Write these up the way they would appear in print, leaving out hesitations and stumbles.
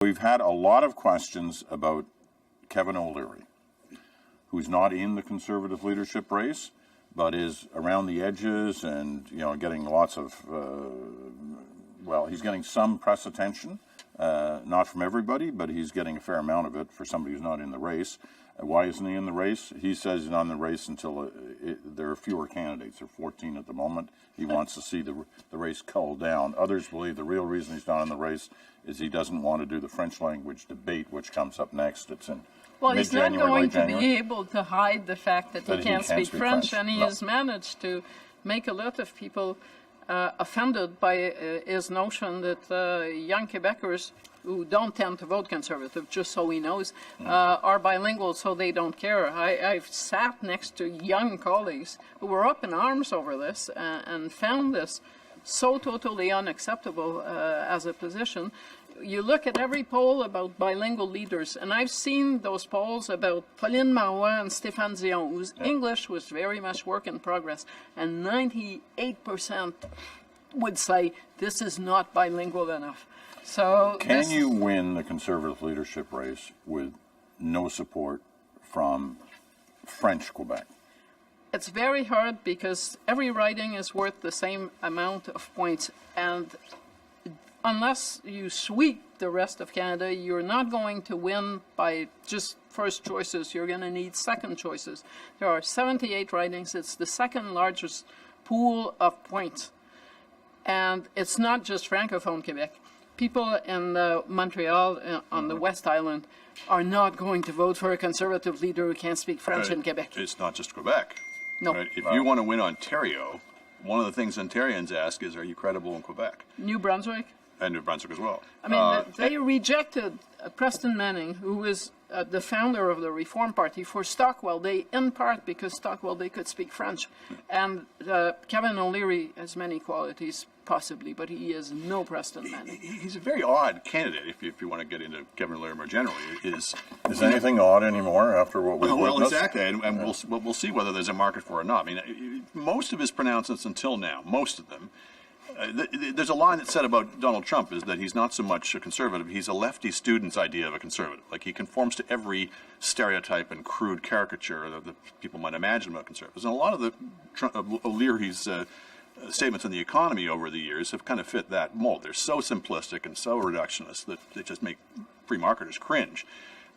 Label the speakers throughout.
Speaker 1: We've had a lot of questions about Kevin O'Leary, who's not in the Conservative leadership race, but is around the edges and, getting lots of, he's getting some press attention, not from everybody, but he's getting a fair amount of it for somebody who's not in the race. Why isn't he in the race? He says he's not in the race until there are fewer candidates. There are 14 at the moment. He wants to see the race cull down. Others believe the real reason he's not in the race is he doesn't want to do the French language debate, which comes up next. It's in
Speaker 2: he's not going to be able to hide the fact that he can't speak French, and he has managed to make a lot of people offended by his notion that young Quebecers who don't tend to vote Conservative, just so he knows, are bilingual, so they don't care. I've sat next to young colleagues who were up in arms over this and found this so totally unacceptable as a position. You look at every poll about bilingual leaders, and I've seen those polls about Pauline Marois and Stéphane Dion, whose English was very much work in progress, and 98% would say this is not bilingual enough. So
Speaker 1: can you win the Conservative leadership race with no support from French Quebec?
Speaker 2: It's very hard because every riding is worth the same amount of points, and unless you sweep the rest of Canada, you're not going to win by just first choices. You're going to need second choices. There are 78 ridings. It's the second largest pool of points. And it's not just Francophone Quebec. People in Montreal, on the West Island, are not going to vote for a Conservative leader who can't speak French in Quebec.
Speaker 3: It's not just Quebec.
Speaker 2: No.
Speaker 3: Right? If you want to win Ontario, one of the things Ontarians ask is, are you credible in Quebec?
Speaker 2: New Brunswick?
Speaker 3: And New Brunswick as well.
Speaker 2: I mean, they rejected Preston Manning, who was the founder of the Reform Party, for Stockwell Day, in part because Stockwell Day could speak French. And Kevin O'Leary has many qualities, possibly, but he is no Preston Manning.
Speaker 3: He's a very odd candidate, if you want to get into Kevin O'Leary more generally.
Speaker 1: Is anything odd anymore after what we've witnessed?
Speaker 3: Well, exactly, and we'll see whether there's a market for it or not. I mean, most of his pronouncements until now, most of them, there's a line that's said about Donald Trump is that he's not so much a conservative, he's a lefty student's idea of a conservative. Like, he conforms to every stereotype and crude caricature that people might imagine about conservatives. And a lot of the O'Leary's statements on the economy over the years have kind of fit that mold. They're so simplistic and so reductionist that they just make free marketers cringe.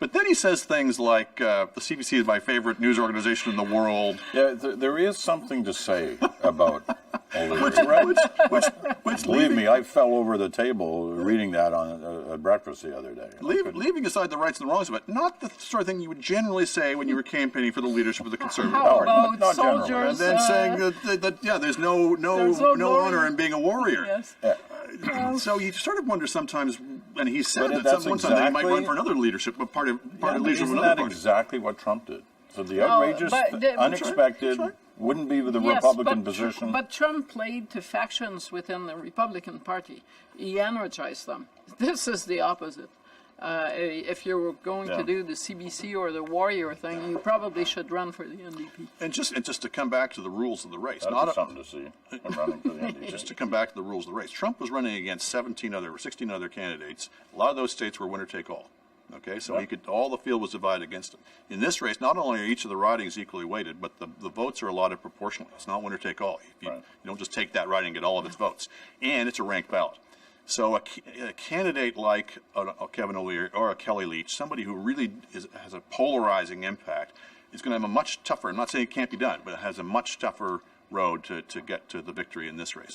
Speaker 3: But then he says things like, the CBC is my favorite news organization in the world.
Speaker 1: Yeah, there is something to say about O'Leary. Which believe me, I fell over the table reading that at breakfast the other day.
Speaker 3: Leaving aside the rights and the wrongs of it, not the sort of thing you would generally say when you were campaigning for the leadership of the Conservative Party.
Speaker 2: Not soldiers, generally.
Speaker 3: And then saying that there's no honor in being a warrior.
Speaker 2: Yes.
Speaker 3: So you sort of wonder sometimes, and he said that one time that he might run for another leadership, but part of leadership of another party.
Speaker 1: Isn't that exactly what Trump did? So the outrageous, unexpected, wouldn't be the Republican position.
Speaker 2: But Trump played to factions within the Republican Party. He energized them. This is the opposite. If you were going to do the CBC or the warrior thing, you probably should run for the NDP.
Speaker 3: And just to come back to the rules of the race.
Speaker 1: That's something to see. I'm running for the NDP.
Speaker 3: Just to come back to the rules of the race. Trump was running against 16 other candidates. A lot of those states were winner take all. Okay, so all the field was divided against him. In this race, not only are each of the ridings equally weighted, but the votes are allotted proportionally. It's not winner take all. You don't just take that riding and get all of its votes. And it's a ranked ballot. So a candidate like a Kevin O'Leary or a Kelly Leach, somebody who really has a polarizing impact, is going to have a much tougher, I'm not saying it can't be done, but it has a much tougher road to get to the victory in this race.